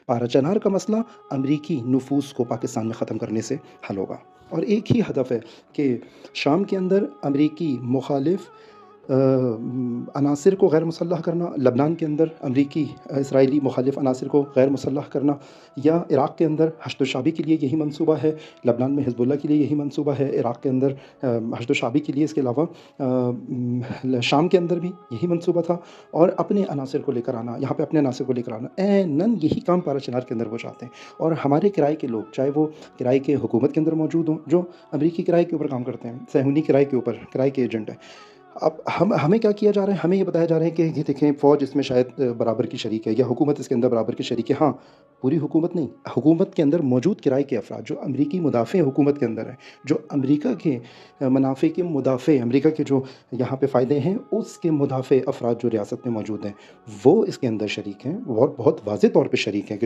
पारा चनार का मसला अमरीकी नफूस को पाकिस्तान में ख़त्म करने से हल होगा और एक ही हदफ है कि शाम के अंदर अमरीकी मुखालिफ अनासर को गैर मुसल्लह करना, लबनान के अंदर अमरीकी इसराइली मुखालिफ अनासर को गैर मुसल्लह करना, या इराक़ के अंदर हशद शाबी के लिए यही मंसूबा है, लबनान में हिज़्बुल्लाह के लिए यही मंसूबा है, इराक़ के अंदर हशद शाबी के लिए इसके अलावा शाम के अंदर भी यही मंसूबा था, और अपने अनासर को लेकर आना, यहाँ पे अपने अनासर को लेकर आना, ऐनन यही काम पारा चनार के अंदर वो चाहते हैं। और हमारे किराए के लोग, चाहे वो किराए के हुकूमत के अंदर मौजूद हों, जो अमरीकी किराए के ऊपर काम करते हैं, सहूनी किराए के ऊपर, किराए के एजेंट हैं। अब हमें क्या किया जा रहा है? हमें ये बताया जा रहा है कि ये देखें, फ़ौज इसमें शायद बराबर की शरीक है, या हुकूमत इसके अंदर बराबर की शरीक है। हाँ, पूरी हुकूमत नहीं, हुकूमत के अंदर मौजूद किराए के अफ़राद जो अमरीकी मुदाफ़े हुकूमत के अंदर हैं, जो अमरीका के मुनाफ़े के मुदाफ़े, अमरीका के जो यहाँ पे फ़ायदे हैं, उसके मुदाफ़े अफ़राद जो रियासत में मौजूद हैं, वो इसके अंदर शरीक हैं, और बहुत वाज़ेह तौर पे शरीक हैं कि